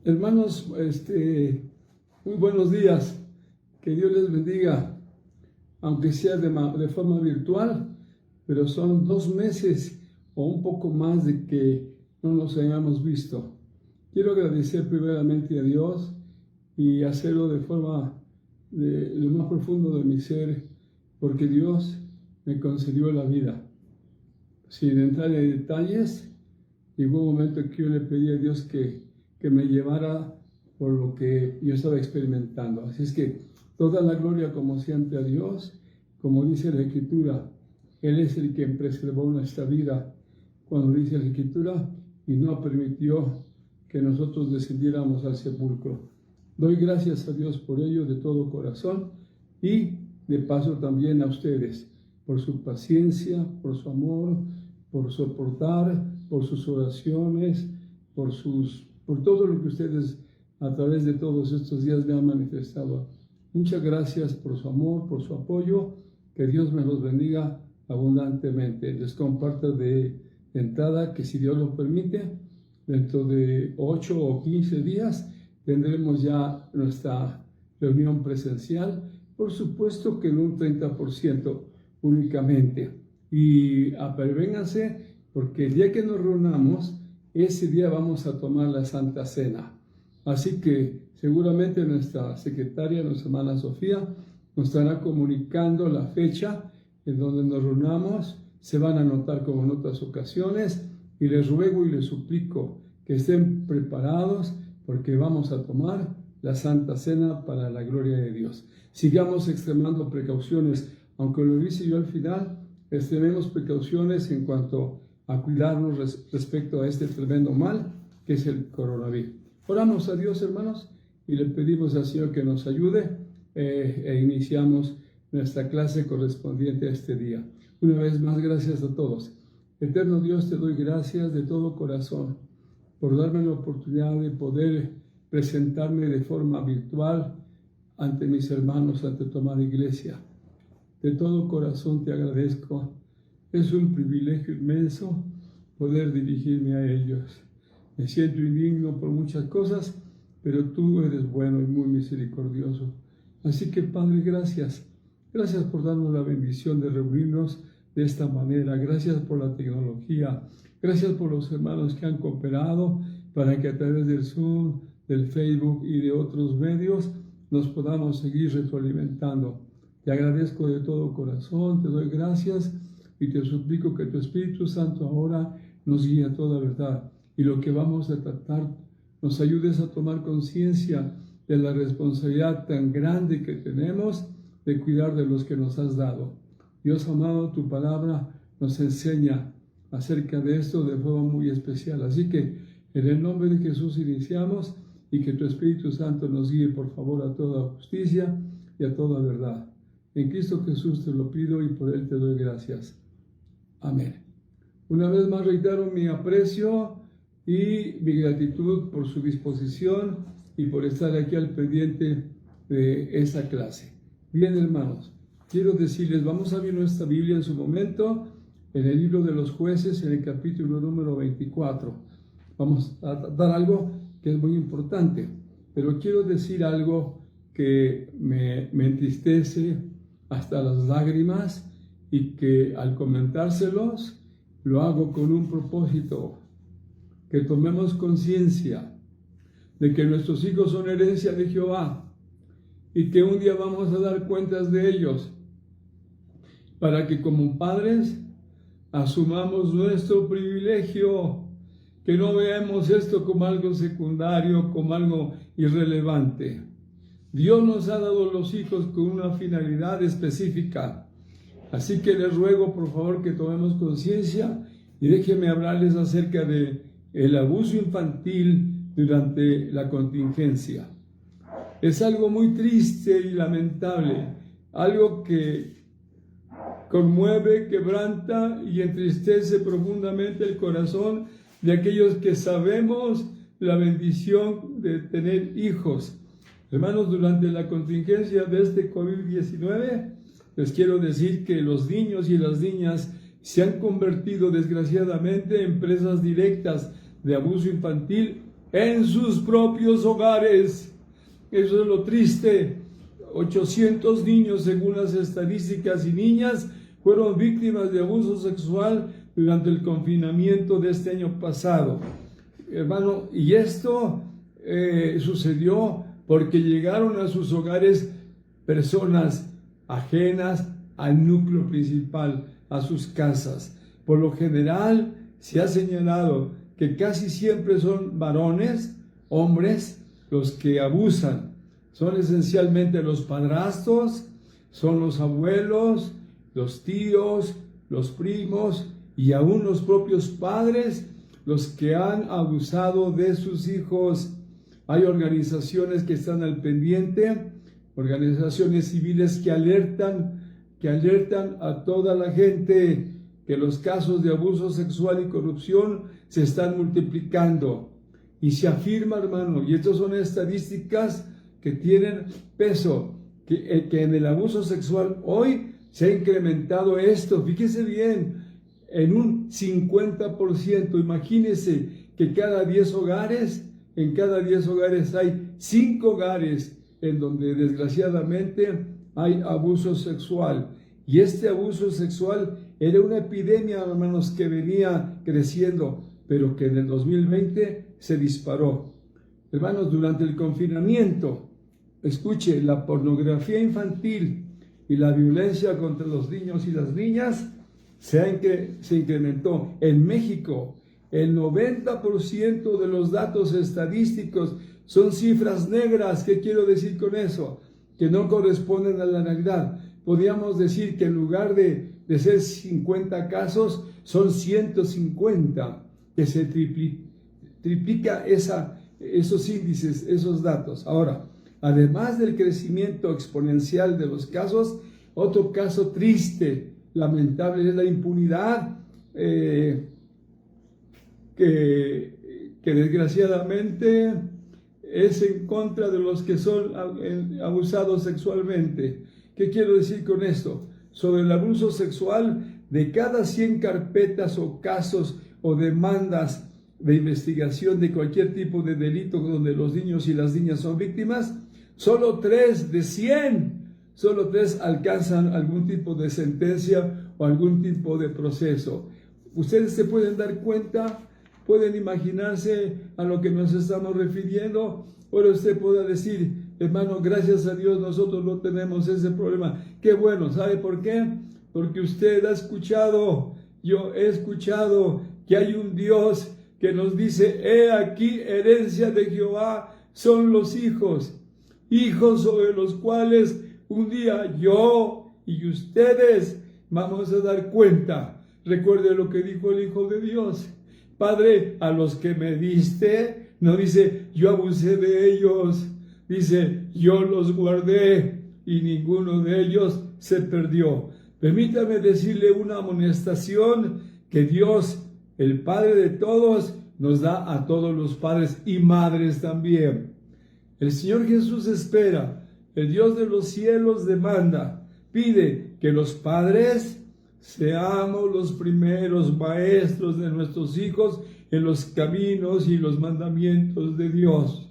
Hermanos, muy buenos días. Que Dios les bendiga, aunque sea de forma virtual, pero son 2 meses o un poco más de que no nos hayamos visto. Quiero agradecer primeramente a Dios y hacerlo de forma de lo más profundo de mi ser, porque Dios me concedió la vida. Sin entrar en detalles, llegó un momento que yo le pedí a Dios que me llevara por lo que yo estaba experimentando. Así es que toda la gloria como siempre a Dios, como dice la Escritura, Él es el quien preservó nuestra vida, cuando dice la Escritura, y no permitió que nosotros descendiéramos al sepulcro. Doy gracias a Dios por ello de todo corazón y de paso también a ustedes, por su paciencia, por su amor, por soportar, por sus oraciones, por todo lo que ustedes a través de todos estos días me han manifestado. Muchas gracias por su amor, por su apoyo. Que Dios me los bendiga abundantemente. Les comparto de entrada que, si Dios lo permite, dentro de 8 o 15 días tendremos ya nuestra reunión presencial, por supuesto que en un 30% únicamente. Y apervénganse, porque el día que nos reunamos, ese día vamos a tomar la Santa Cena. Así que seguramente nuestra secretaria, nuestra hermana Sofía, nos estará comunicando la fecha en donde nos reunamos. Se van a anotar como en otras ocasiones, y les ruego y les suplico que estén preparados, porque vamos a tomar la Santa Cena para la gloria de Dios. Sigamos extremando precauciones, aunque lo hice yo al final, extrememos precauciones en cuanto a cuidarnos respecto a este tremendo mal que es el coronavirus. Oramos a Dios, hermanos, y le pedimos al Señor que nos ayude e iniciamos nuestra clase correspondiente a este día. Una vez más, gracias a todos. Eterno Dios, te doy gracias de todo corazón por darme la oportunidad de poder presentarme de forma virtual ante mis hermanos, ante tu amada iglesia. De todo corazón te agradezco. Es un privilegio inmenso poder dirigirme a ellos. Me siento indigno por muchas cosas, pero tú eres bueno y muy misericordioso. Así que, Padre, gracias. Gracias por darnos la bendición de reunirnos de esta manera. Gracias por la tecnología. Gracias por los hermanos que han cooperado para que a través del Zoom, del Facebook y de otros medios nos podamos seguir retroalimentando. Te agradezco de todo corazón, te doy gracias y te suplico que tu Espíritu Santo ahora nos guíe a toda verdad, y lo que vamos a tratar nos ayudes a tomar conciencia de la responsabilidad tan grande que tenemos de cuidar de los que nos has dado. Dios amado, tu palabra nos enseña acerca de esto de forma muy especial. Así que en el nombre de Jesús iniciamos, y que tu Espíritu Santo nos guíe, por favor, a toda justicia y a toda verdad. En Cristo Jesús te lo pido y por Él te doy gracias. Amén. Una vez más reitero mi aprecio y mi gratitud por su disposición y por estar aquí al pendiente de esa clase. Bien, hermanos, quiero decirles, vamos a abrir nuestra Biblia en su momento, en el libro de los Jueces, en el capítulo número 24. Vamos a tratar algo que es muy importante, pero quiero decir algo que me entristece hasta las lágrimas, y que al comentárselos lo hago con un propósito: que tomemos conciencia de que nuestros hijos son herencia de Jehová y que un día vamos a dar cuentas de ellos, para que como padres asumamos nuestro privilegio, que no veamos esto como algo secundario, como algo irrelevante. Dios nos ha dado los hijos con una finalidad específica. Así que les ruego, por favor, que tomemos conciencia, y déjenme hablarles acerca de el abuso infantil durante la contingencia. Es algo muy triste y lamentable, algo que conmueve, quebranta y entristece profundamente el corazón de aquellos que sabemos la bendición de tener hijos. Hermanos, durante la contingencia de este COVID-19, les quiero decir que los niños y las niñas se han convertido desgraciadamente en presas directas de abuso infantil en sus propios hogares. Eso es lo triste. 800 niños, según las estadísticas, y niñas fueron víctimas de abuso sexual durante el confinamiento de este año pasado. Hermano, y esto sucedió porque llegaron a sus hogares personas ajenas al núcleo principal, a sus casas. Por lo general, se ha señalado que casi siempre son varones, hombres, los que abusan. Son esencialmente los padrastros, son los abuelos, los tíos, los primos y aún los propios padres los que han abusado de sus hijos. Hay organizaciones que están al pendiente, organizaciones civiles que alertan a toda la gente que los casos de abuso sexual y corrupción se están multiplicando. Y se afirma, hermano, y estas son estadísticas que tienen peso, que en el abuso sexual hoy se ha incrementado esto, fíjese bien, en un 50%. Imagínese que en cada 10 hogares hay 5 hogares en donde desgraciadamente hay abuso sexual. Y este abuso sexual era una epidemia, hermanos, que venía creciendo, pero que en el 2020 se disparó. Hermanos, durante el confinamiento, escuche, la pornografía infantil y la violencia contra los niños y las niñas se incrementó. En México, el 90% de los datos estadísticos son cifras negras. ¿Qué quiero decir con eso? Que no corresponden a la realidad. Podríamos decir que en lugar de ser 50 casos, son 150, que se triplica esos índices, esos datos. Ahora, además del crecimiento exponencial de los casos, otro caso triste, lamentable, es la impunidad que desgraciadamente es en contra de los que son abusados sexualmente. ¿Qué quiero decir con esto? Sobre el abuso sexual, de cada 100 carpetas o casos o demandas de investigación de cualquier tipo de delito donde los niños y las niñas son víctimas, solo 3 de 100, solo 3 alcanzan algún tipo de sentencia o algún tipo de proceso. Ustedes se pueden dar cuenta, pueden imaginarse a lo que nos estamos refiriendo. Ahora usted podrá decir, hermano, gracias a Dios nosotros no tenemos ese problema. Qué bueno, ¿sabe por qué? Porque usted ha escuchado, yo he escuchado que hay un Dios que nos dice, he aquí, herencia de Jehová son los hijos sobre los cuales un día yo y ustedes vamos a dar cuenta. Recuerde lo que dijo el Hijo de Dios. Padre, a los que me diste, no dice, yo abusé de ellos, dice, yo los guardé y ninguno de ellos se perdió. Permítame decirle una amonestación que Dios, el Padre de todos, nos da a todos los padres y madres también. El Señor Jesús espera, el Dios de los cielos demanda, pide que los padres seamos los primeros maestros de nuestros hijos en los caminos y los mandamientos de Dios.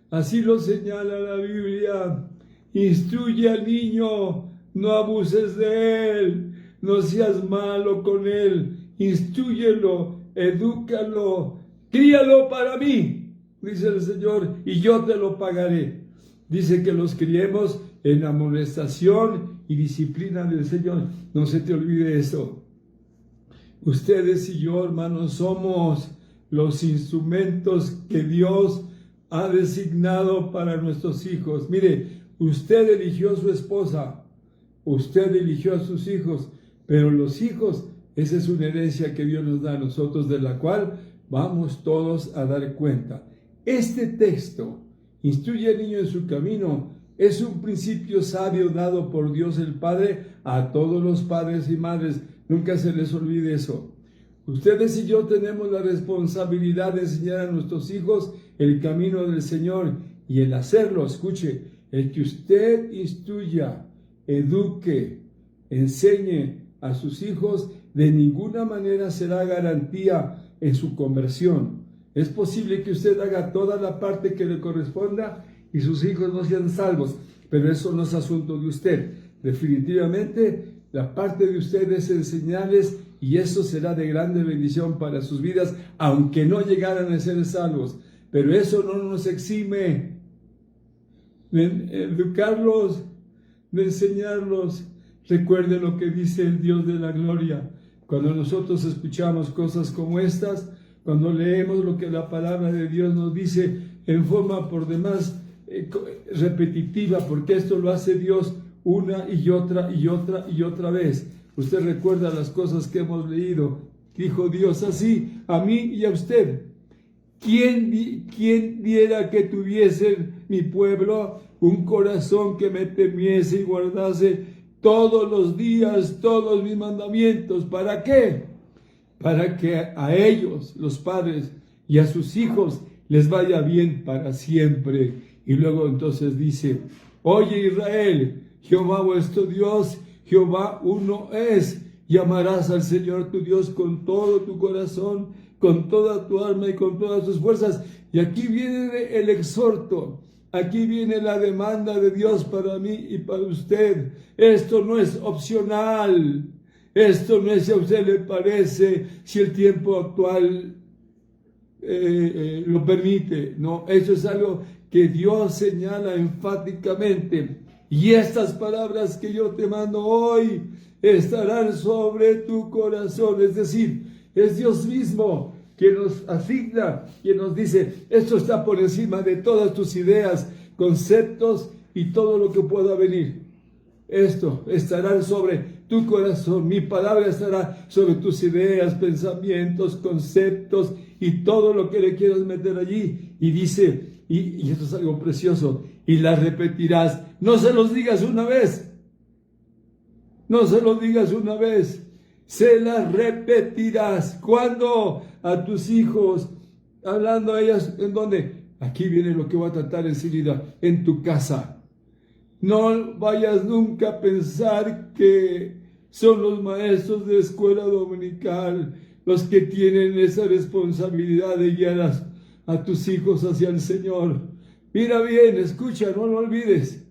Así lo señala la Biblia. Instruye al niño, no abuses de él, no seas malo con él, instrúyelo, edúcalo, críalo para mí, dice el Señor, y yo te lo pagaré. Dice que los criemos en amonestación y disciplina del Señor. No se te olvide eso. Ustedes y yo, hermanos, somos los instrumentos que Dios ha designado para nuestros hijos. Mire, usted eligió a su esposa, usted eligió a sus hijos, pero los hijos, esa es una herencia que Dios nos da a nosotros, de la cual vamos todos a dar cuenta. Este texto, instruye al niño en su camino, es un principio sabio dado por Dios el Padre a todos los padres y madres. Nunca se les olvide eso. Ustedes y yo tenemos la responsabilidad de enseñar a nuestros hijos el camino del Señor, y el hacerlo, escuche, el que usted instruya, eduque, enseñe a sus hijos, de ninguna manera será garantía en su conversión. Es posible que usted haga toda la parte que le corresponda y sus hijos no sean salvos, pero eso no es asunto de usted. Definitivamente, la parte de usted es enseñarles y eso será de grande bendición para sus vidas, aunque no llegaran a ser salvos. Pero eso no nos exime de educarlos, de enseñarlos. Recuerden lo que dice el Dios de la gloria. Cuando nosotros escuchamos cosas como estas, cuando leemos lo que la palabra de Dios nos dice en forma por demás repetitiva, porque esto lo hace Dios una y otra y otra y otra vez. Usted recuerda las cosas que hemos leído. Dijo Dios así a mí y a usted. ¿Quién diera que tuviese mi pueblo un corazón que me temiese y guardase todos los días todos mis mandamientos? ¿Para qué? Para que a ellos, los padres, y a sus hijos les vaya bien para siempre. Y luego entonces dice: oye Israel, Jehová vuestro Dios, Jehová uno es, y amarás al Señor tu Dios con todo tu corazón, con toda tu alma y con todas tus fuerzas. Y aquí viene el exhorto, aquí viene la demanda de Dios para mí y para usted. Esto no es opcional, esto no es si a usted le parece, si el tiempo actual lo permite. No, eso es algo que Dios señala enfáticamente. Y estas palabras que yo te mando hoy estarán sobre tu corazón. Es decir, es Dios mismo quien nos asigna, quien nos dice: esto está por encima de todas tus ideas, conceptos y todo lo que pueda venir. Esto estará sobre tu corazón. Mi palabra estará sobre tus ideas, pensamientos, conceptos y todo lo que le quieras meter allí. Y dice, y esto es algo precioso, y las repetirás. No se los digas una vez. No se los digas una vez. Se las repetirás. ¿Cuándo? A tus hijos. Hablando a ellas, ¿en dónde? Aquí viene lo que voy a tratar enseguida. En tu casa. No vayas nunca a pensar que son los maestros de escuela dominical los que tienen esa responsabilidad de guiar a tus hijos hacia el Señor. Mira bien, escucha, no lo olvides.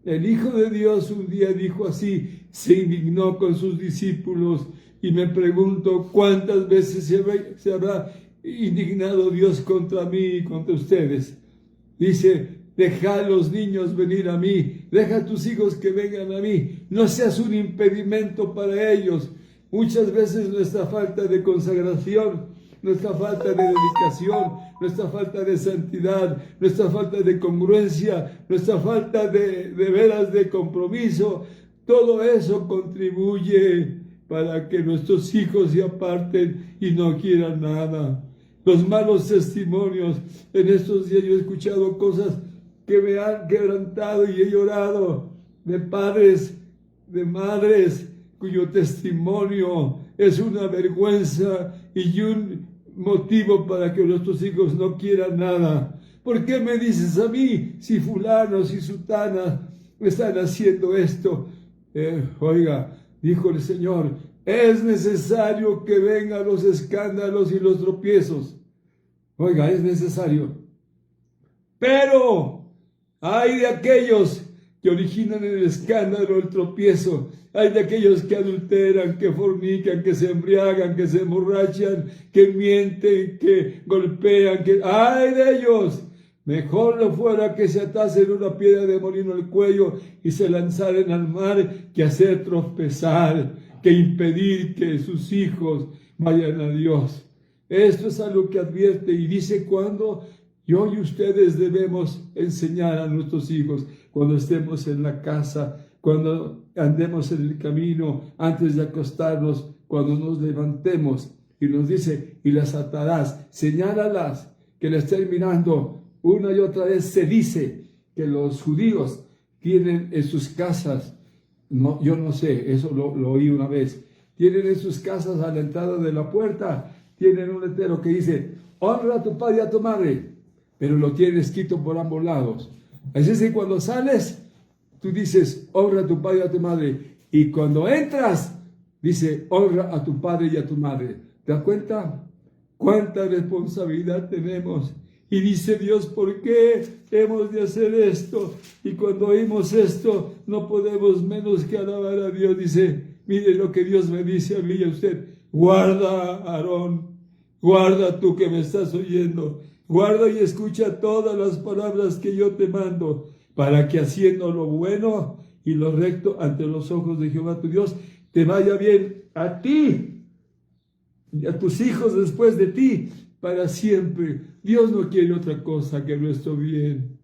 El Hijo de Dios un día dijo así, se indignó con sus discípulos, y me pregunto cuántas veces se habrá indignado Dios contra mí y contra ustedes. Dice: deja a los niños venir a mí, deja a tus hijos que vengan a mí, no seas un impedimento para ellos. Muchas veces nuestra falta de consagración, nuestra falta de dedicación, nuestra falta de santidad, nuestra falta de congruencia, nuestra falta de veras de compromiso, todo eso contribuye para que nuestros hijos se aparten y no quieran nada. Los malos testimonios, en estos días yo he escuchado cosas que me han quebrantado y he llorado, de padres, de madres, cuyo testimonio es una vergüenza y un motivo para que nuestros hijos no quieran nada. ¿Por qué me dices a mí si fulano, si sutana están haciendo esto? Oiga, dijo el Señor, es necesario que vengan los escándalos y los tropiezos. Oiga, es necesario. Pero hay de aquellos que originan el escándalo, el tropiezo. Hay de aquellos que adulteran, que fornican, que se embriagan, que se emborrachan, que mienten, que golpean. ¡Ay de ellos! Mejor lo fuera que se atasen una piedra de molino al cuello y se lanzaran al mar, que hacer tropezar, que impedir que sus hijos vayan a Dios. Esto es algo que advierte y dice cuando yo y ustedes debemos enseñar a nuestros hijos, cuando estemos en la casa, cuando andemos en el camino, antes de acostarnos, cuando nos levantemos. Y nos dice, y las atarás, señálalas, que la estén mirando. Una y otra vez se dice que los judíos tienen en sus casas, no, yo no sé, eso lo oí una vez, tienen en sus casas a la entrada de la puerta, tienen un letrero que dice, honra a tu padre y a tu madre, pero lo tienen escrito por ambos lados. Así es que cuando sales, tú dices, honra a tu padre y a tu madre, y cuando entras, dice, honra a tu padre y a tu madre. ¿Te das cuenta? cuánta responsabilidad tenemos. Y dice Dios, ¿por qué hemos de hacer esto? Y cuando oímos esto, no podemos menos que alabar a Dios. Dice, mire lo que Dios me dice a mí y a usted. Guarda, Aarón, guarda tú que me estás oyendo. Guarda y escucha todas las palabras que yo te mando, para que haciendo lo bueno y lo recto ante los ojos de Jehová tu Dios, te vaya bien a ti y a tus hijos después de ti, para siempre. Dios no quiere otra cosa que nuestro bien.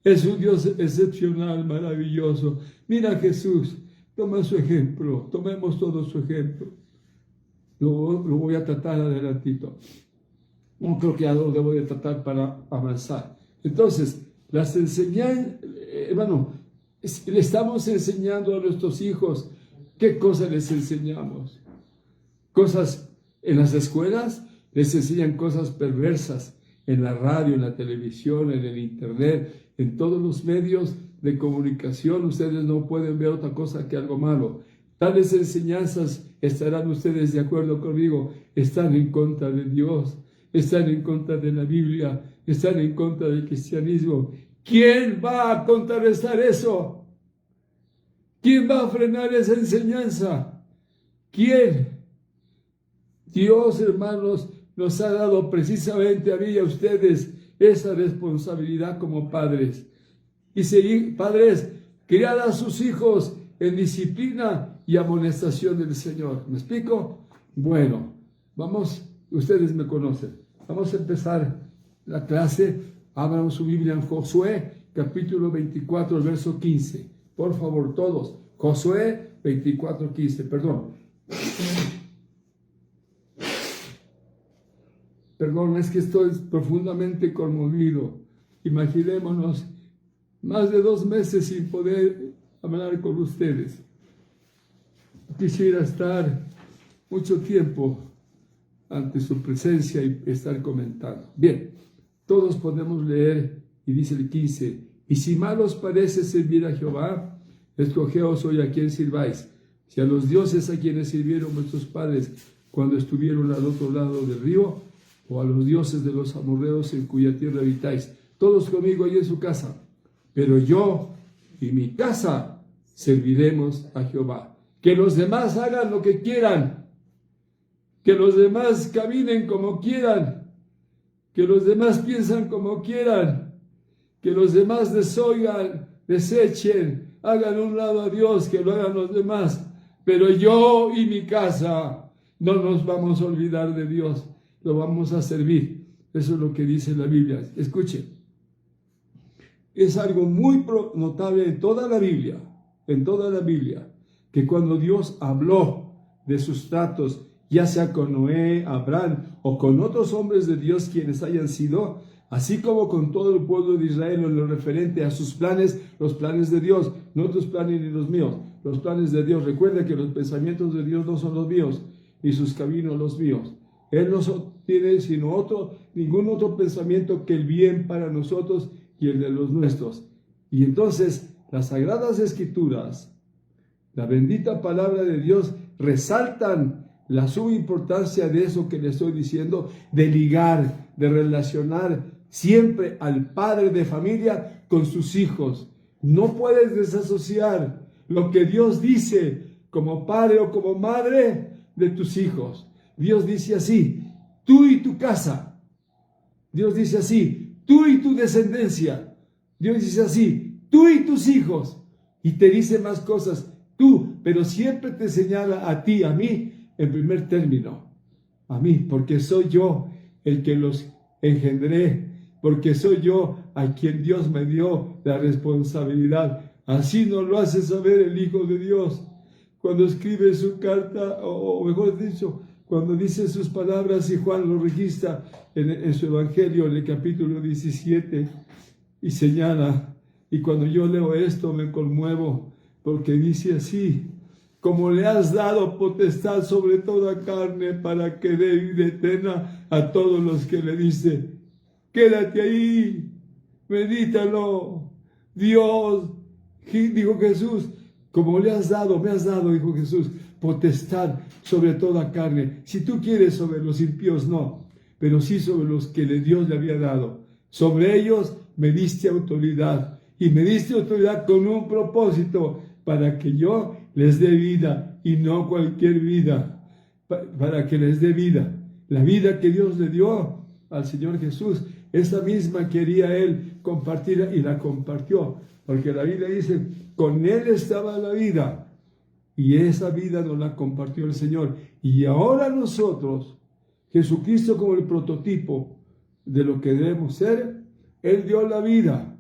Es un Dios excepcional, maravilloso. Mira a Jesús, toma su ejemplo, tomemos todo su ejemplo. Lo voy a tratar adelantito. No creo que ya lo debo de tratar para avanzar. Entonces, las enseñanzas, hermano, le estamos enseñando a nuestros hijos. ¿Qué cosas les enseñamos? Cosas en las escuelas, les enseñan cosas perversas en la radio, en la televisión, en el internet, en todos los medios de comunicación. Ustedes no pueden ver otra cosa que algo malo. Tales enseñanzas, estarán ustedes de acuerdo conmigo, están en contra de Dios, están en contra de la Biblia, están en contra del cristianismo. ¿Quién va a contrarrestar eso? ¿Quién va a frenar esa enseñanza? ¿Quién? Dios, hermanos, nos ha dado precisamente a mí y a ustedes esa responsabilidad como padres. Y seguir, padres, criad a sus hijos en disciplina y amonestación del Señor. ¿Me explico? Bueno, vamos, ustedes me conocen. Vamos a empezar la clase. Abran su Biblia en Josué, capítulo 24, el verso 15. Por favor, todos. Josué 24, 15, perdón. Perdón, es que estoy profundamente conmovido. Imaginémonos más de 2 meses sin poder hablar con ustedes. Quisiera estar mucho tiempo ante su presencia y estar comentando. Bien, todos podemos leer y dice el 15, y si mal os parece servir a Jehová, escogeos hoy a quien sirváis, si a los dioses a quienes sirvieron vuestros padres cuando estuvieron al otro lado del río, o a los dioses de los amorreos en cuya tierra habitáis, todos conmigo ahí en su casa. Pero yo y mi casa serviremos a Jehová. Que los demás hagan lo que quieran, que los demás caminen como quieran, que los demás piensan como quieran, que los demás desoigan, desechen, hagan un lado a Dios, que lo hagan los demás. Pero yo y mi casa no nos vamos a olvidar de Dios. Lo vamos a servir. Eso es lo que dice la Biblia. Escuchen. Es algo muy notable en toda la Biblia, que cuando Dios habló de sus tratos, ya sea con Noé, Abraham o con otros hombres de Dios quienes hayan sido, así como con todo el pueblo de Israel en lo referente a sus planes, los planes de Dios, no tus planes ni los míos, los planes de Dios. Recuerda que los pensamientos de Dios no son los míos, ni sus caminos los míos. Él no tiene ningún otro pensamiento que el bien para nosotros y el de los nuestros. Y entonces las Sagradas Escrituras, la bendita palabra de Dios, resaltan la subimportancia de eso que le estoy diciendo, de ligar, de relacionar siempre al padre de familia con sus hijos. No puedes desasociar lo que Dios dice como padre o como madre de tus hijos. Dios dice así, tú y tu casa. Dios dice así, tú y tu descendencia. Dios dice así, tú y tus hijos. Y te dice más cosas, tú, pero siempre te señala a ti, a mí, en primer término. A mí, porque soy yo el que los engendré, porque soy yo a quien Dios me dio la responsabilidad. Así nos lo hace saber el Hijo de Dios cuando escribe su carta, o mejor dicho, cuando dice sus palabras, y Juan lo registra en su Evangelio, en el capítulo 17, y señala, y cuando yo leo esto me conmuevo, porque dice así, como le has dado potestad sobre toda carne para que dé vida eterna a todos los que le diste. Quédate ahí, medítalo. Dios, dijo Jesús, como le has dado, me has dado, dijo Jesús, potestad sobre toda carne. Si tú quieres, sobre los impíos no, pero sí sobre los que Dios le había dado. Sobre ellos me diste autoridad, y me diste autoridad con un propósito, para que yo les dé vida, y no cualquier vida, para que les dé vida. La vida que Dios le dio al Señor Jesús, esa misma quería Él compartir, y la compartió, porque la Biblia dice, con Él estaba la vida, y esa vida nos la compartió el Señor. Y ahora nosotros, Jesucristo como el prototipo de lo que debemos ser, Él dio la vida,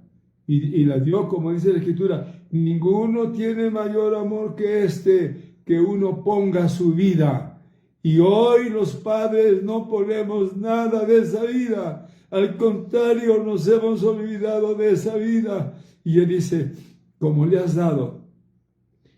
y la dio, como dice la Escritura, ninguno tiene mayor amor que este, que uno ponga su vida. Y hoy los padres no ponemos nada de esa vida, al contrario, nos hemos olvidado de esa vida. Y Él dice, como le has dado,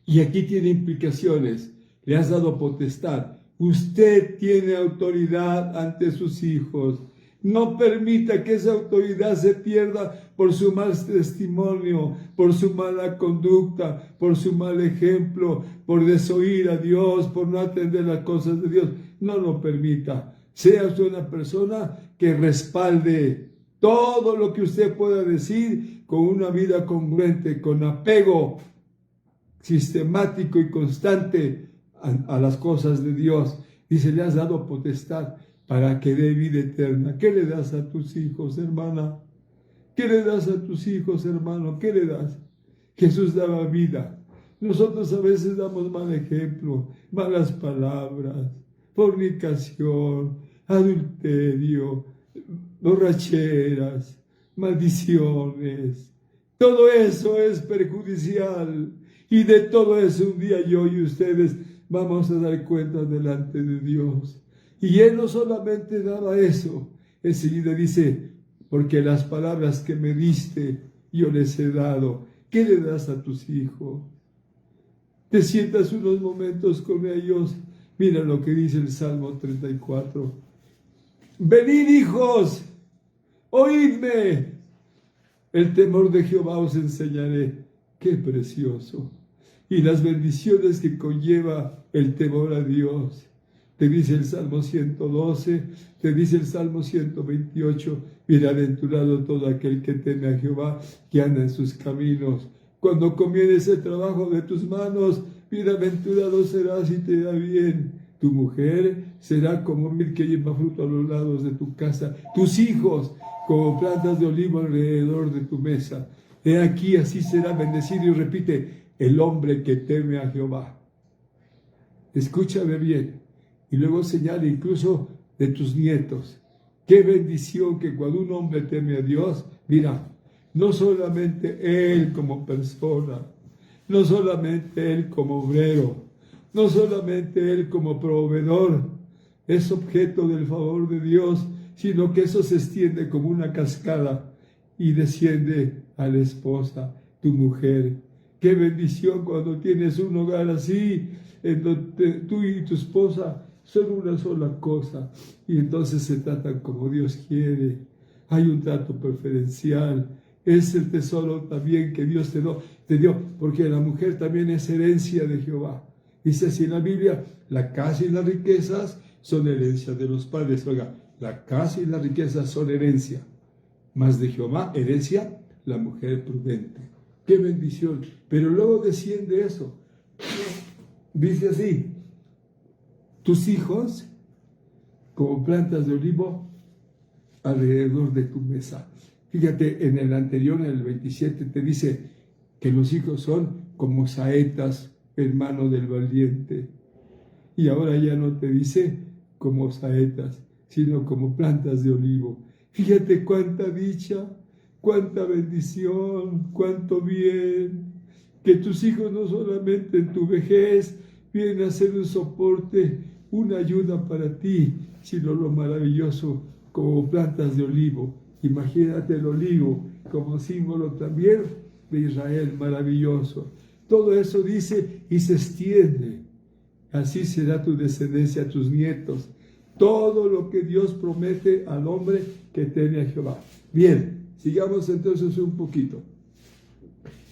y aquí tiene implicaciones, le has dado potestad, usted tiene autoridad ante sus hijos. No permita que esa autoridad se pierda por su mal testimonio, por su mala conducta, por su mal ejemplo, por desoír a Dios, por no atender las cosas de Dios. No lo permita. Sea usted una persona que respalde todo lo que usted pueda decir con una vida congruente, con apego sistemático y constante a las cosas de Dios. Dice, le has dado potestad para que dé vida eterna. ¿Qué le das a tus hijos, hermana? ¿Qué le das a tus hijos, hermano? ¿Qué le das? Jesús daba vida. Nosotros a veces damos mal ejemplo, malas palabras, fornicación, adulterio, borracheras, maldiciones. Todo eso es perjudicial. Y de todo eso un día yo y ustedes vamos a dar cuenta delante de Dios. Y Él no solamente daba eso, enseguida dice, porque las palabras que me diste yo les he dado. ¿Qué le das a tus hijos? Te sientas unos momentos con ellos. Mira lo que dice el Salmo 34. Venid, hijos, oídme. El temor de Jehová os enseñaré. Qué precioso. Y las bendiciones que conlleva el temor a Dios. Te dice el Salmo 112, te dice el Salmo 128, bienaventurado todo aquel que teme a Jehová, que anda en sus caminos. Cuando convienes el trabajo de tus manos, bienaventurado serás y te da bien. Tu mujer será como mir que lleva fruto a los lados de tu casa. Tus hijos como plantas de olivo alrededor de tu mesa. He aquí, así será bendecido. Y repite, el hombre que teme a Jehová. Escúchame bien. Y luego señala incluso de tus nietos. Qué bendición que cuando un hombre teme a Dios, mira, no solamente él como persona, no solamente él como obrero, no solamente él como proveedor, es objeto del favor de Dios, sino que eso se extiende como una cascada y desciende a la esposa, tu mujer. Qué bendición cuando tienes un hogar así, en donde tú y tu esposa son una sola cosa, y entonces se tratan como Dios quiere. Hay un trato preferencial. Es el tesoro también que Dios te dio, porque la mujer también es herencia de Jehová. Dice así en la Biblia, la casa y las riquezas son herencia de los padres. Oiga, la casa y las riquezas son herencia, mas de Jehová herencia la mujer prudente. ¡Qué bendición! Pero luego desciende eso. Dice así, tus hijos como plantas de olivo alrededor de tu mesa. Fíjate, en el anterior, en el 27, te dice que los hijos son como saetas en mano del valiente. Y ahora ya no te dice como saetas, sino como plantas de olivo. Fíjate cuánta dicha, cuánta bendición, cuánto bien. Que tus hijos no solamente en tu vejez vienen a ser un soporte, una ayuda para ti, sino lo maravilloso como plantas de olivo. Imagínate el olivo como símbolo también de Israel, maravilloso. Todo eso dice y se extiende. Así será tu descendencia, tus nietos. Todo lo que Dios promete al hombre que teme a Jehová. Bien, sigamos entonces un poquito.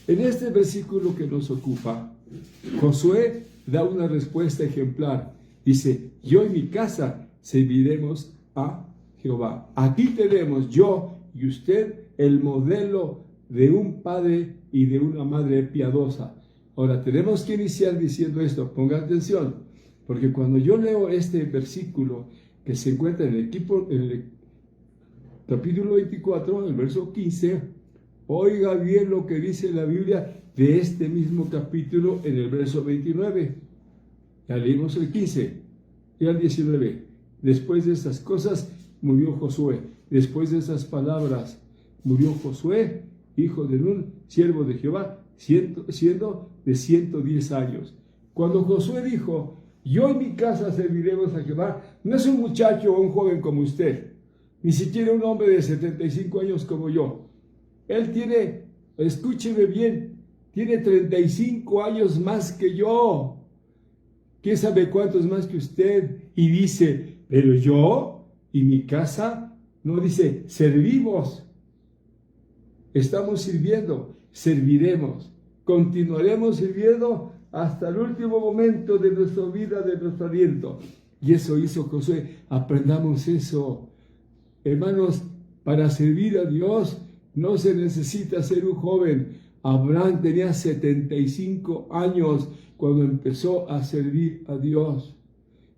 En este versículo que nos ocupa, Josué da una respuesta ejemplar. Dice, yo y mi casa serviremos a Jehová. Aquí tenemos yo y usted el modelo de un padre y de una madre piadosa. Ahora, tenemos que iniciar diciendo esto. Ponga atención, porque cuando yo leo este versículo que se encuentra en el capítulo 24, el verso 15, oiga bien lo que dice la Biblia de este mismo capítulo en el verso 29. Ya leímos el 15 y el 19. Después de estas cosas murió Josué. Después de esas palabras murió Josué, hijo de Nun, siervo de Jehová, siendo de 110 años. Cuando Josué dijo, yo y mi casa serviremos a Jehová, no es un muchacho o un joven como usted, ni siquiera un hombre de 75 años como yo. Él tiene, escúcheme bien, tiene 35 años más que yo. ¿Quién sabe cuántos más que usted? Y dice, pero yo y mi casa, no dice, servimos. Estamos sirviendo, serviremos, continuaremos sirviendo hasta el último momento de nuestra vida, de nuestro aliento. Y eso hizo Josué. Aprendamos eso. Hermanos, para servir a Dios no se necesita ser un joven. Abraham tenía 75 años cuando empezó a servir a Dios.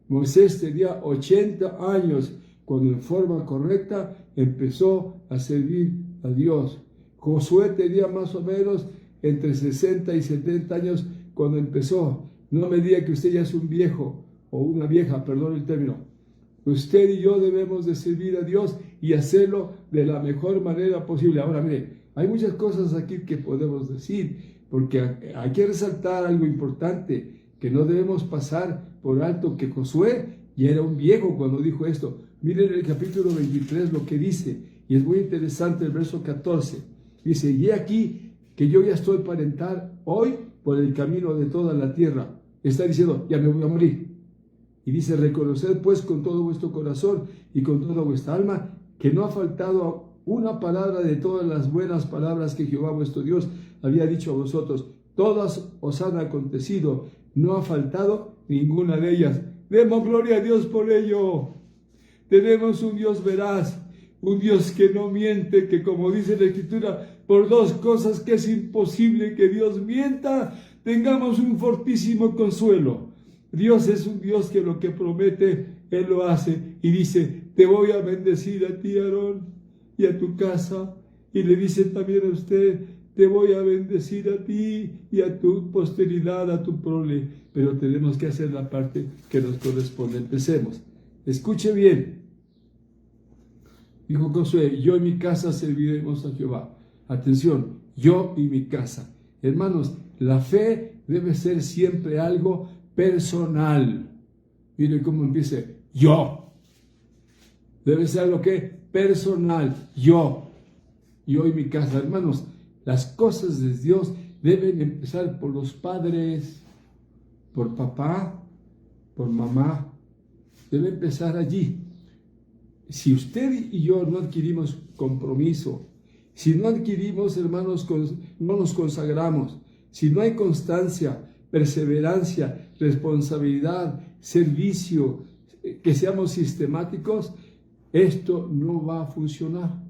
Moisés tenía 80 años cuando en forma correcta empezó a servir a Dios. Josué tenía más o menos entre 60 y 70 años cuando empezó. No me diga que usted ya es un viejo o una vieja, perdón el término. Usted y yo debemos de servir a Dios y hacerlo de la mejor manera posible. Ahora, mire, hay muchas cosas aquí que podemos decir, porque hay que resaltar algo importante, que no debemos pasar por alto que Josué ya era un viejo cuando dijo esto. Miren el capítulo 23 lo que dice, y es muy interesante el verso 14. Dice, y he aquí que yo ya estoy para entrar hoy por el camino de toda la tierra. Está diciendo, ya me voy a morir. Y dice, reconoced pues con todo vuestro corazón y con toda vuestra alma que no ha faltado una palabra de todas las buenas palabras que Jehová vuestro Dios había dicho a vosotros. Todas os han acontecido, no ha faltado ninguna de ellas. Demos gloria a Dios por ello. Tenemos un Dios veraz, un Dios que no miente, que como dice la Escritura, por dos cosas que es imposible que Dios mienta, tengamos un fortísimo consuelo. Dios es un Dios que lo que promete, Él lo hace. Y dice, te voy a bendecir a ti, Aarón, y a tu casa. Y le dice también a usted, te voy a bendecir a ti y a tu posteridad, a tu prole. Pero tenemos que hacer la parte que nos corresponde. Empecemos. Escuche bien. Dijo Josué, yo y mi casa serviremos a Jehová. Atención, yo y mi casa. Hermanos, la fe debe ser siempre algo personal. Mire cómo empieza. Yo. Debe ser algo que personal. Yo y mi casa. Hermanos, las cosas de Dios deben empezar por los padres, por papá, por mamá. Debe empezar allí. Si usted y yo no adquirimos compromiso, si no adquirimos, hermanos, no nos consagramos, si no hay constancia, perseverancia, responsabilidad, servicio, que seamos sistemáticos, esto no va a funcionar.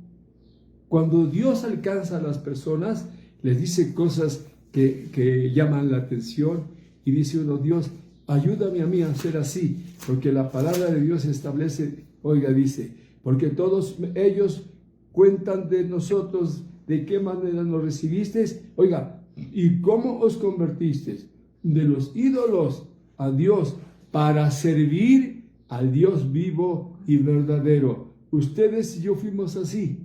Cuando Dios alcanza a las personas, les dice cosas que llaman la atención y dice uno, Dios, ayúdame a mí a ser así, porque la palabra de Dios establece, oiga, dice, porque todos ellos cuentan de nosotros, de qué manera nos recibisteis, oiga, y cómo os convertisteis de los ídolos a Dios para servir al Dios vivo y verdadero. Ustedes y yo fuimos así,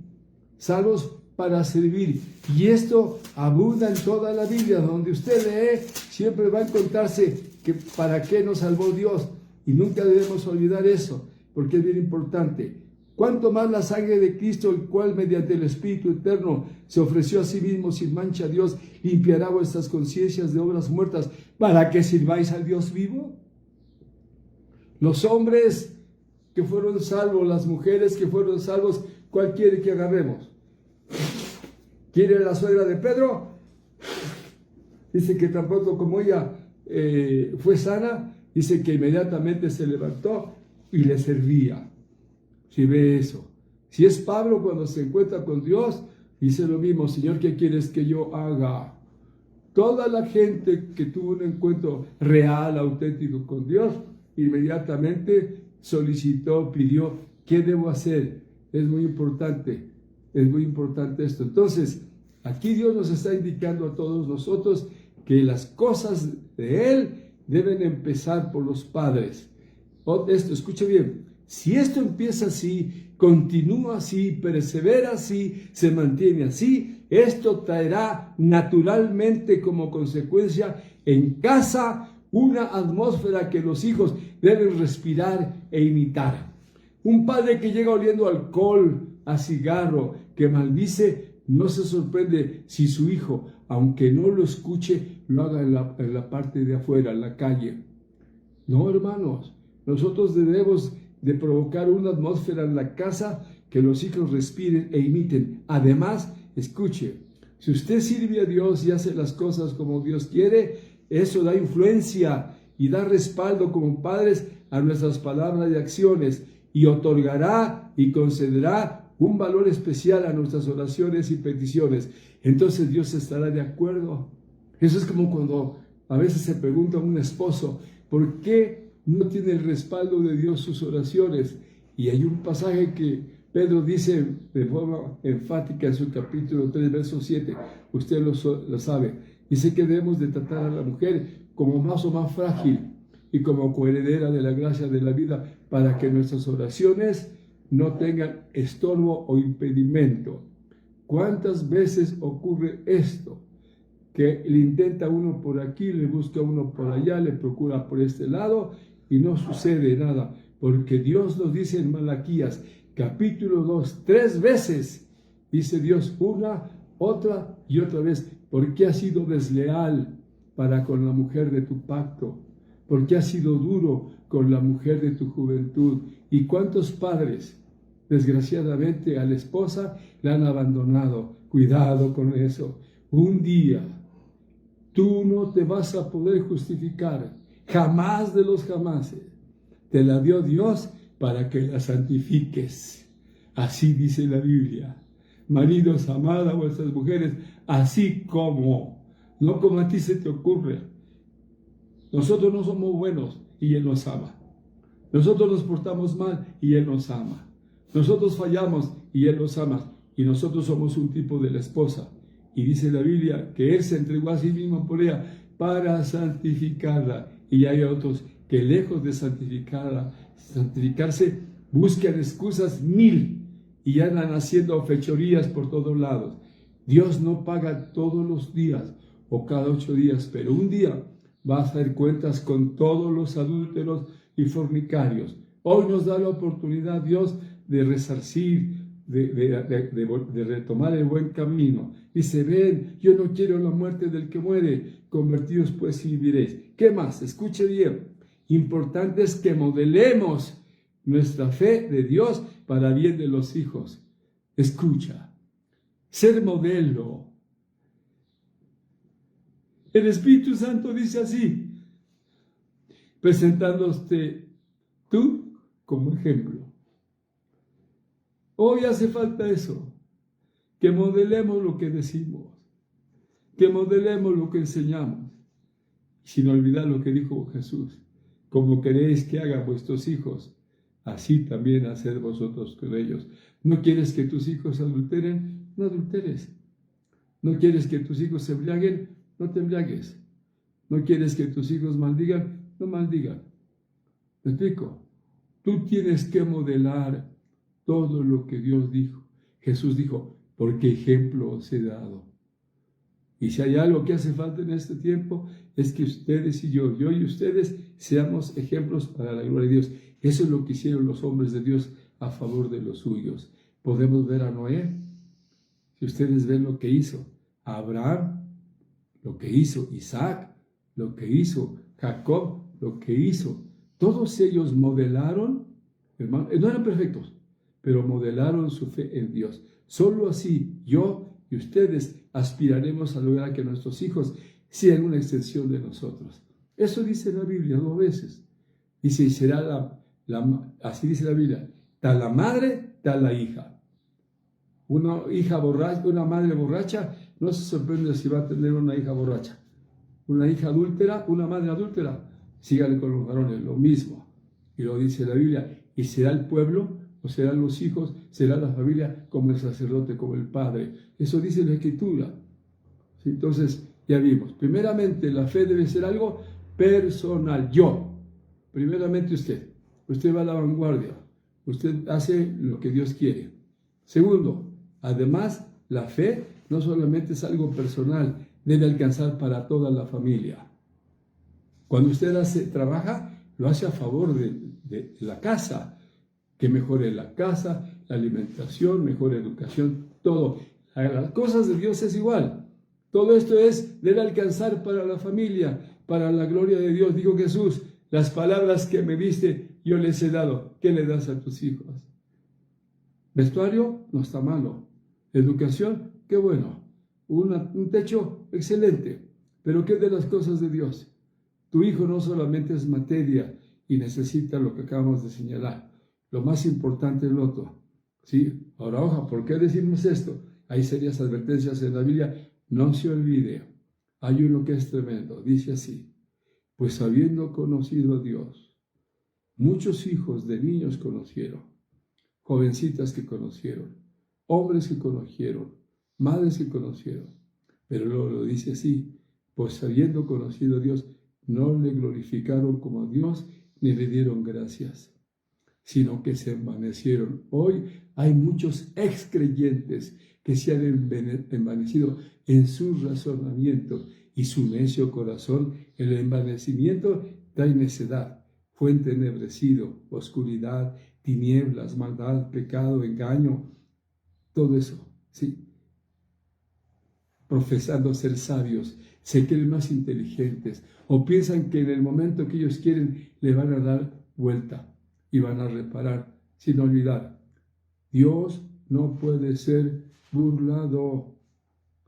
salvos para servir. Y esto abunda en toda la Biblia. Donde usted lee, siempre va a encontrarse que para qué nos salvó Dios. Y nunca debemos olvidar eso, porque es bien importante. Cuanto más la sangre de Cristo, el cual mediante el Espíritu Eterno se ofreció a sí mismo sin mancha a Dios, limpiará vuestras conciencias de obras muertas, para que sirváis al Dios vivo. Los hombres que fueron salvos, las mujeres que fueron salvos, ¿cuál quiere que agarremos? ¿Quiere la suegra de Pedro? Dice que tampoco como ella fue sana, dice que inmediatamente se levantó y le servía. Si ve eso. Si es Pablo cuando se encuentra con Dios, dice lo mismo: Señor, ¿qué quieres que yo haga? Toda la gente que tuvo un encuentro real, auténtico con Dios, inmediatamente solicitó, pidió: ¿qué debo hacer? Es muy importante esto. Entonces, aquí Dios nos está indicando a todos nosotros que las cosas de Él deben empezar por los padres. Esto, escuche bien, si esto empieza así, continúa así, persevera así, se mantiene así, esto traerá naturalmente como consecuencia en casa una atmósfera que los hijos deben respirar e imitar. Un padre que llega oliendo alcohol, a cigarro, que maldice, no se sorprende si su hijo, aunque no lo escuche, lo haga en la parte de afuera, en la calle. No, hermanos, nosotros debemos de provocar una atmósfera en la casa que los hijos respiren e imiten. Además, escuche, si usted sirve a Dios y hace las cosas como Dios quiere, eso da influencia y da respaldo como padres a nuestras palabras y acciones, y otorgará y concederá un valor especial a nuestras oraciones y peticiones. Entonces Dios estará de acuerdo. Eso es como cuando a veces se pregunta a un esposo: ¿por qué no tiene el respaldo de Dios sus oraciones? Y hay un pasaje que Pedro dice de forma enfática en su capítulo 3, verso 7. Usted lo sabe. Dice que debemos de tratar a la mujer como más o más frágil y como coheredera de la gracia de la vida, para que nuestras oraciones no tengan estorbo o impedimento. ¿Cuántas veces ocurre esto? Que le intenta uno por aquí, le busca uno por allá, le procura por este lado y no sucede nada, porque Dios nos dice en Malaquías capítulo 2, 3 veces, dice Dios una, otra y otra vez: ¿por qué has sido desleal para con la mujer de tu pacto? ¿Por qué has sido duro con la mujer de tu juventud? ¿Y cuántos padres, desgraciadamente, a la esposa la han abandonado? Cuidado con eso. Un día tú no te vas a poder justificar, jamás de los jamases. Te la dio Dios para que la santifiques. Así dice la Biblia. Maridos, amad a vuestras mujeres, así como, no como a ti se te ocurre. Nosotros no somos buenos y Él nos ama. Nosotros nos portamos mal y Él nos ama. Nosotros fallamos y Él nos ama. Y nosotros somos un tipo de la esposa. Y dice la Biblia que Él se entregó a sí mismo por ella para santificarla. Y hay otros que, lejos de santificarse, buscan excusas mil y andan haciendo fechorías por todos lados. Dios no paga todos los días o cada 8 días, pero un día va a hacer cuentas con todos los adúlteros y fornicarios. Hoy nos da la oportunidad Dios de resarcir, de retomar el buen camino. Dice: ven, yo no quiero la muerte del que muere, convertidos pues y viviréis. ¿Qué más? Escuche bien. Importante es que modelemos nuestra fe de Dios para bien de los hijos. Escucha, ser modelo. El Espíritu Santo dice así, presentándote tú como ejemplo. Hoy hace falta eso, que modelemos lo que decimos, que modelemos lo que enseñamos, sin olvidar lo que dijo Jesús: como queréis que hagan vuestros hijos, así también haced vosotros con ellos. ¿No quieres que tus hijos adulteren? No adulteres. ¿No quieres que tus hijos se embriaguen? No te embriagues. ¿No quieres que tus hijos maldigan? No maldigan. ¿Me explico? Tú tienes que modelar todo lo que Dios dijo. Jesús dijo: porque ejemplo os he dado. Y si hay algo que hace falta en este tiempo, es que ustedes y yo y ustedes, seamos ejemplos para la gloria de Dios. Eso es lo que hicieron los hombres de Dios a favor de los suyos. Podemos ver a Noé. Si ustedes ven lo que hizo Abraham, lo que hizo Isaac, lo que hizo Jacob, lo que hizo, todos ellos modelaron, hermano, no eran perfectos, pero modelaron su fe en Dios. Solo así yo y ustedes aspiraremos a lograr que nuestros hijos sean una extensión de nosotros. Eso dice la Biblia 2 veces. Dice, y será así dice la Biblia, tal la madre, tal la hija. Una hija borracha, una madre borracha, no se sorprende si va a tener una hija borracha. Una hija adúltera, una madre adúltera, sígale con los varones, lo mismo. Y lo dice la Biblia, y será el pueblo, o serán los hijos, será la familia como el sacerdote, como el padre. Eso dice la Escritura. ¿Sí? Entonces, ya vimos, primeramente la fe debe ser algo personal, yo. Primeramente usted va a la vanguardia, usted hace lo que Dios quiere. Segundo, además, la fe no solamente es algo personal, debe alcanzar para toda la familia. Cuando usted trabaja, lo hace a favor de la casa, que mejore la casa, la alimentación, mejor educación, todo. Las cosas de Dios es igual. Todo esto debe alcanzar para la familia, para la gloria de Dios. Dijo Jesús, las palabras que me diste, yo les he dado. ¿Qué le das a tus hijos? Vestuario, no está malo. Educación, qué bueno. Un techo, excelente. Pero ¿qué de las cosas de Dios? Tu hijo no solamente es materia y necesita lo que acabamos de señalar. Lo más importante es lo otro. ¿Sí? Ahora, ojo, ¿por qué decimos esto? Hay serias advertencias en la Biblia. No se olvide. Hay uno que es tremendo. Dice así. Pues habiendo conocido a Dios, muchos hijos de niños conocieron, jovencitas que conocieron, hombres que conocieron, madres que conocieron. Pero luego lo dice así. Pues habiendo conocido a Dios, no le glorificaron como a Dios, ni le dieron gracias, sino que se envanecieron. Hoy hay muchos excreyentes que se han envanecido en su razonamiento y su necio corazón. El envanecimiento trae necedad, fue entenebrecido, oscuridad, tinieblas, maldad, pecado, engaño, todo eso, ¿sí? Profesando ser sabios, se creen más inteligentes o piensan que en el momento que ellos quieren le van a dar vuelta y van a reparar, sin olvidar. Dios no puede ser burlado.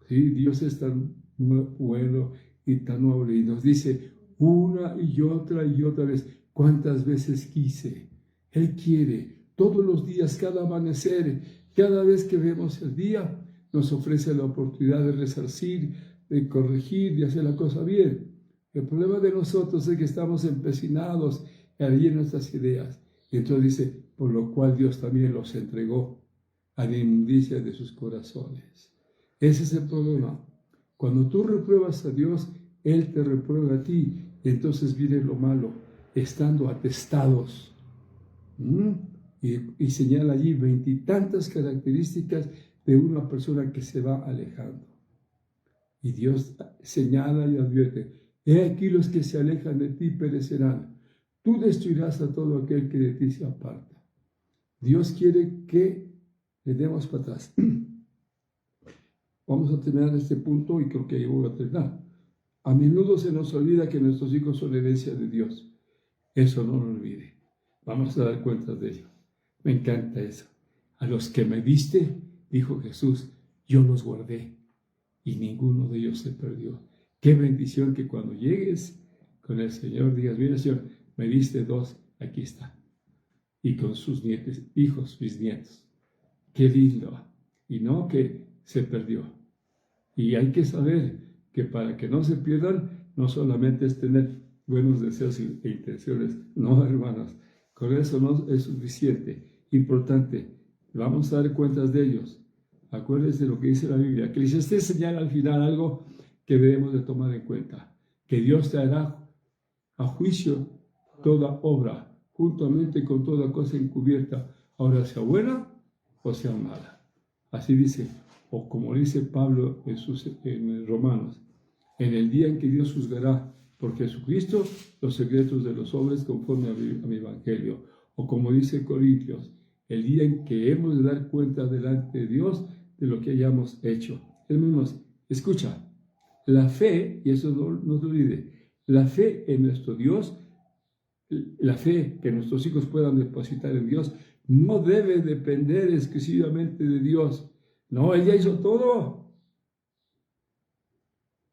¿Sí? Dios es tan bueno y tan noble y nos dice una y otra vez, cuántas veces quise. Él quiere todos los días, cada amanecer, cada vez que vemos el día, nos ofrece la oportunidad de resarcir, de corregir, de hacer la cosa bien. El problema de nosotros es que estamos empecinados allí en nuestras ideas. Y entonces dice, por lo cual Dios también los entregó a la inmundicia de sus corazones. Ese es el problema. Cuando tú repruebas a Dios, Él te reprueba a ti. Y entonces viene lo malo, estando atestados. Y señala allí 20 y tantas características de una persona que se va alejando. Y Dios señala y advierte, he aquí los que se alejan de ti perecerán. Tú destruirás a todo aquel que de ti se aparta. Dios quiere que le demos para atrás. Vamos a terminar este punto y creo que ahí voy a terminar. A menudo se nos olvida que nuestros hijos son herencia de Dios. Eso no lo olvide. Vamos a dar cuenta de ello. Me encanta eso. A los que me diste, dijo Jesús, yo los guardé y ninguno de ellos se perdió. Qué bendición que cuando llegues con el Señor digas, mira Señor, me diste 2, aquí está. Y con sus nietos, hijos, bisnietos. Qué lindo. Y no que se perdió. Y hay que saber que para que no se pierdan, no solamente es tener buenos deseos e intenciones. No, hermanos, con eso no es suficiente. Importante, vamos a dar cuentas de ellos. Acuérdense de lo que dice la Biblia. Eclesiastés señala al final algo que debemos de tomar en cuenta. Que Dios traerá a juicio toda obra, juntamente con toda cosa encubierta, ahora sea buena o sea mala. Así dice, o como dice Pablo en Romanos, en el día en que Dios juzgará por Jesucristo los secretos de los hombres conforme a mi evangelio. O como dice Corintios, el día en que hemos de dar cuenta delante de Dios de lo que hayamos hecho. Hermanos, escucha, la fe, y eso no se olvide, la fe en nuestro Dios, la fe que nuestros hijos puedan depositar en Dios, no debe depender exclusivamente de Dios. No, ella hizo todo.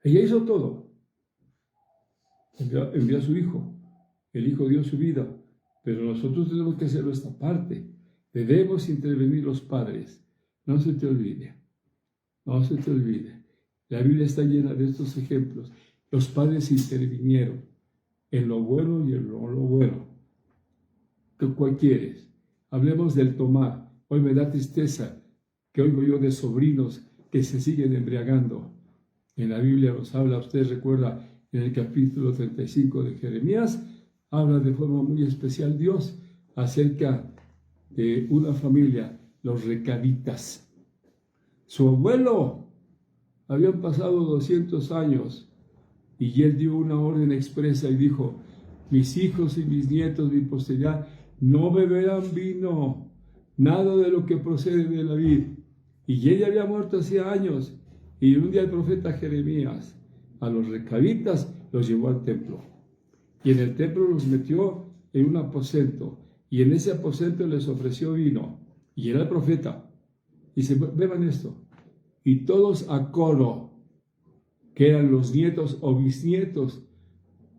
Ella hizo todo. envió a su Hijo. El Hijo dio su vida, pero nosotros tenemos que hacer nuestra parte. Debemos intervenir los padres. No se te olvide. No se te olvide. La Biblia está llena de estos ejemplos. Los padres intervinieron en lo bueno y en lo no bueno. ¿Cuál quieres? Hablemos del tomar. Hoy me da tristeza que oigo yo de sobrinos que se siguen embriagando. En la Biblia nos habla, usted recuerda, en el capítulo 35 de Jeremías, habla de forma muy especial Dios acerca de una familia, los recabitas. Su abuelo, habían pasado 200 años y él dio una orden expresa y dijo: mis hijos y mis nietos, mi posteridad, no beberán vino, nada de lo que procede de la vid. Y ella había muerto hacía años. Y un día el profeta Jeremías a los recabitas los llevó al templo. Y en el templo los metió en un aposento. Y en ese aposento les ofreció vino. Y era el profeta. Y se beban esto. Y todos a coro, que eran los nietos o bisnietos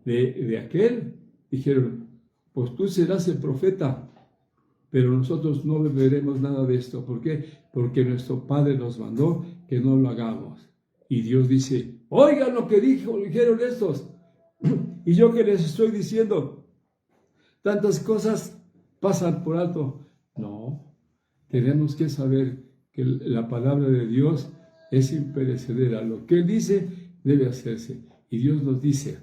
de aquel, dijeron: pues tú serás el profeta, pero nosotros no beberemos nada de esto. ¿Por qué? Porque nuestro Padre nos mandó que no lo hagamos. Y Dios dice: oigan lo que dijeron estos. Y yo que les estoy diciendo, tantas cosas pasan por alto. No, tenemos que saber que la palabra de Dios es imperecedera. Lo que Él dice debe hacerse. Y Dios nos dice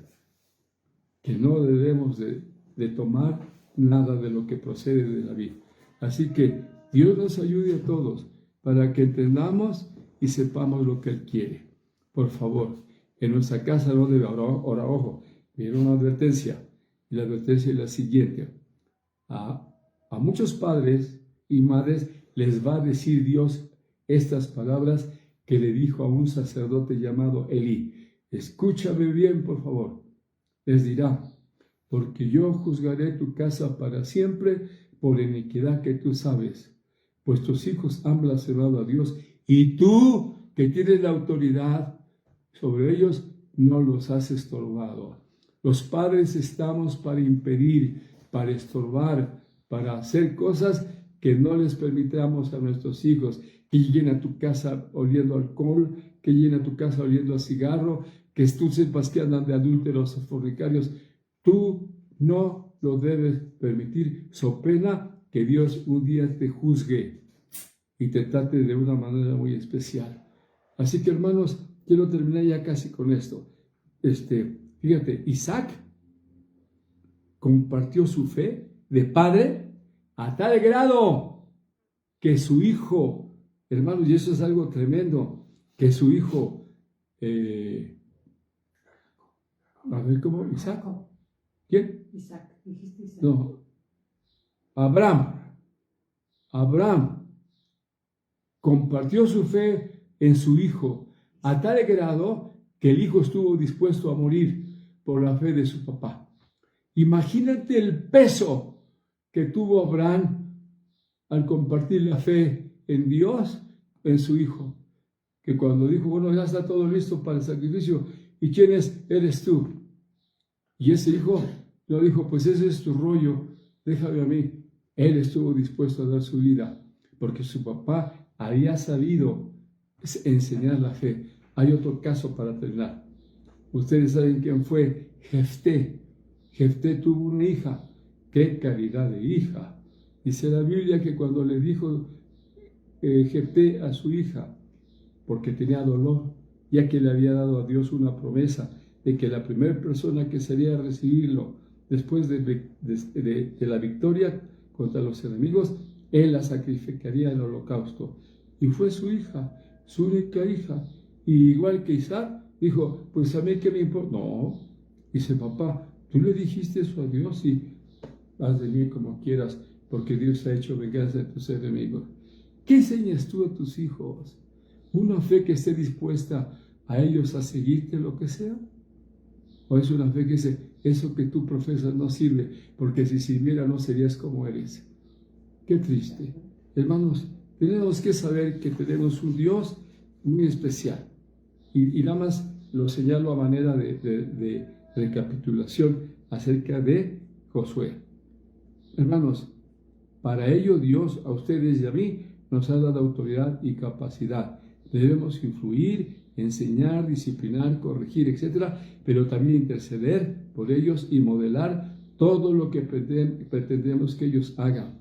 que no debemos de tomar nada de lo que procede de la vid. Así que Dios nos ayude a todos para que entendamos y sepamos lo que Él quiere. Por favor, en nuestra casa no debe, ahora ojo, viene una advertencia, y la advertencia es la siguiente: a muchos padres y madres les va a decir Dios estas palabras que le dijo a un sacerdote llamado Elí. Escúchame bien, por favor. Les dirá: porque yo juzgaré tu casa para siempre por iniquidad que tú sabes, pues tus hijos han blasfemado a Dios, y tú, que tienes la autoridad sobre ellos, no los has estorbado. Los padres estamos para impedir, para estorbar, para hacer cosas que no les permitamos a nuestros hijos, que lleguen a tu casa oliendo alcohol, que lleguen a tu casa oliendo a cigarro, que tú sepas que andan de adúlteros o fornicarios. Tú no lo debes permitir, so pena que Dios un día te juzgue y te trate de una manera muy especial. Así que, hermanos, quiero terminar ya casi con esto. Fíjate, Isaac compartió su fe de padre a tal grado que su hijo, hermanos, y eso es algo tremendo, que su hijo, a ver cómo, Isaac, ¿quién? Isaac, dijiste Isaac. No, Abraham compartió su fe en su hijo a tal grado que el hijo estuvo dispuesto a morir por la fe de su papá. Imagínate el peso que tuvo Abraham al compartir la fe en Dios, en su hijo, que cuando dijo: bueno, ya está todo listo para el sacrificio, ¿y quién eres tú? Y ese hijo no dijo: pues ese es tu rollo, déjame a mí. Él estuvo dispuesto a dar su vida, porque su papá había sabido enseñar la fe. Hay otro caso para terminar. Ustedes saben quién fue Jefté. Jefté tuvo una hija. ¡Qué calidad de hija! Dice la Biblia que cuando le dijo Jefté a su hija, porque tenía dolor, ya que le había dado a Dios una promesa de que la primera persona que sería a recibirlo después de la victoria contra los enemigos, él la sacrificaría en el holocausto. Y fue su hija, su única hija. Y igual que Isaac, dijo: pues a mí qué me importa. No, dice: papá, tú le dijiste eso a Dios y haz de mí como quieras, porque Dios ha hecho venganza de tus enemigos. ¿Qué enseñas tú a tus hijos? ¿Una fe que esté dispuesta a ellos a seguirte lo que sea? ¿O es una fe que dice: eso que tú profesas no sirve, porque si sirviera no serías como eres? Qué triste. Hermanos, tenemos que saber que tenemos un Dios muy especial. Y nada más lo señalo a manera de recapitulación acerca de Josué. Hermanos, para ello Dios a ustedes y a mí nos ha dado autoridad y capacidad. Debemos influir, enseñar, disciplinar, corregir, etc., pero también interceder por ellos y modelar todo lo que pretendemos que ellos hagan.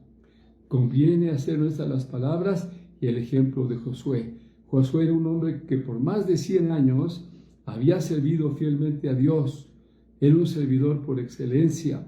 Conviene hacer nuestras las palabras y el ejemplo de Josué. Josué era un hombre que por más de 100 años había servido fielmente a Dios. Era un servidor por excelencia,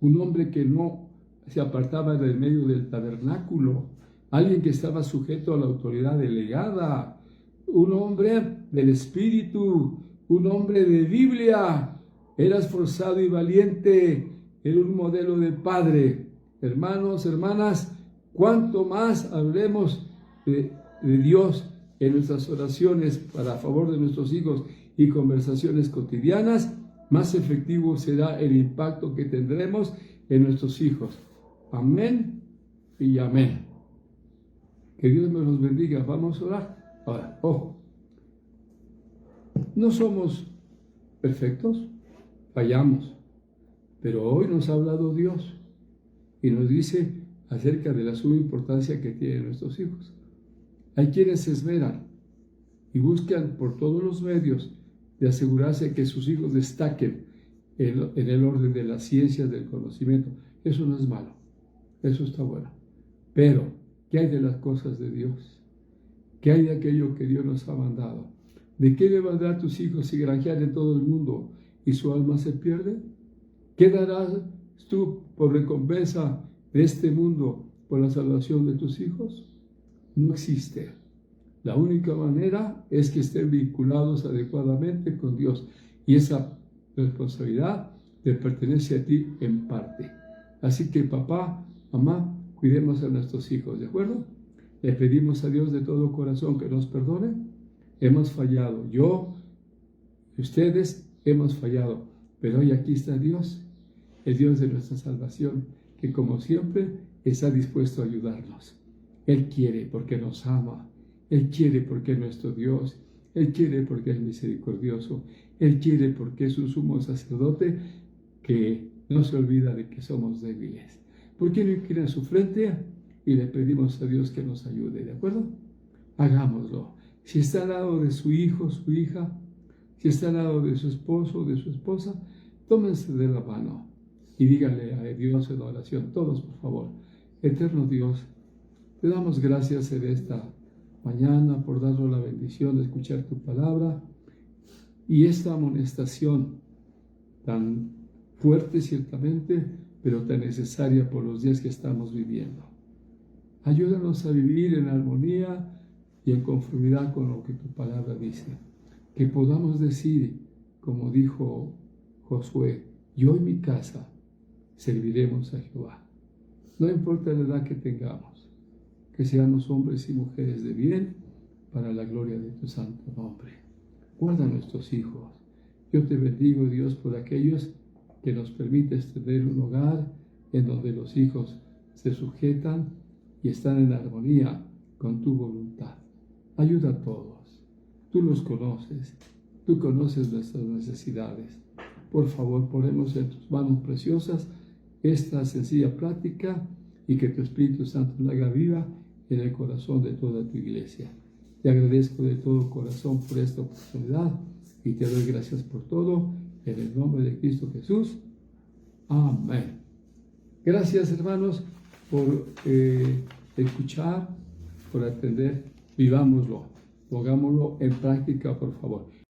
un hombre que no se apartaba del medio del tabernáculo, alguien que estaba sujeto a la autoridad delegada, un hombre del Espíritu, un hombre de Biblia. Era esforzado y valiente, era un modelo de padre. Hermanos, hermanas, cuánto más hablemos de Dios en nuestras oraciones para favor de nuestros hijos y conversaciones cotidianas, más efectivo será el impacto que tendremos en nuestros hijos. Amén y amén. Que Dios me los bendiga. Vamos a orar. Ahora, ojo. No somos perfectos, fallamos, pero hoy nos ha hablado Dios y nos dice acerca de la suma importancia que tienen nuestros hijos. Hay quienes se esmeran y buscan por todos los medios de asegurarse que sus hijos destaquen en el orden de las ciencias del conocimiento. Eso no es malo, eso está bueno. Pero, ¿qué hay de las cosas de Dios? ¿Qué hay de aquello que Dios nos ha mandado? ¿De qué le valdrá a tus hijos si granjearen todo el mundo y su alma se pierde? ¿Qué darás tú por recompensa de este mundo por la salvación de tus hijos? No existe. La única manera es que estén vinculados adecuadamente con Dios, y esa responsabilidad te pertenece a ti en parte. Así que papá, mamá, cuidemos a nuestros hijos, ¿de acuerdo? Le pedimos a Dios de todo corazón que nos perdone. Hemos fallado, yo y ustedes hemos fallado, pero hoy aquí está Dios, el Dios de nuestra salvación, que como siempre está dispuesto a ayudarnos. Él quiere porque nos ama, Él quiere porque es nuestro Dios, Él quiere porque es misericordioso, Él quiere porque es un sumo sacerdote que no se olvida de que somos débiles. ¿Por qué no inclina su frente y le pedimos a Dios que nos ayude? ¿De acuerdo? Hagámoslo. Si está al lado de su hijo, su hija, si está al lado de su esposo o de su esposa, tómense de la mano y díganle a Dios en oración, todos por favor. Eterno Dios, te damos gracias en esta mañana por darnos la bendición de escuchar tu palabra y esta amonestación tan fuerte ciertamente, pero tan necesaria por los días que estamos viviendo. Ayúdanos a vivir en armonía y en conformidad con lo que tu palabra dice. Que podamos decir, como dijo Josué, yo y mi casa serviremos a Jehová. No importa la edad que tengamos, que seamos hombres y mujeres de bien para la gloria de tu santo nombre. Guarda a nuestros hijos. Yo te bendigo, Dios, por aquellos que nos permites tener un hogar en donde los hijos se sujetan y están en armonía con tu voluntad. Ayuda a todos. Tú los conoces. Tú conoces nuestras necesidades. Por favor, ponemos en tus manos preciosas esta sencilla plática y que tu Espíritu Santo la haga viva en el corazón de toda tu iglesia. Te agradezco de todo corazón por esta oportunidad y te doy gracias por todo en el nombre de Cristo Jesús. Amén. Gracias, hermanos, por escuchar, por atender. Vivámoslo, pongámoslo en práctica, por favor.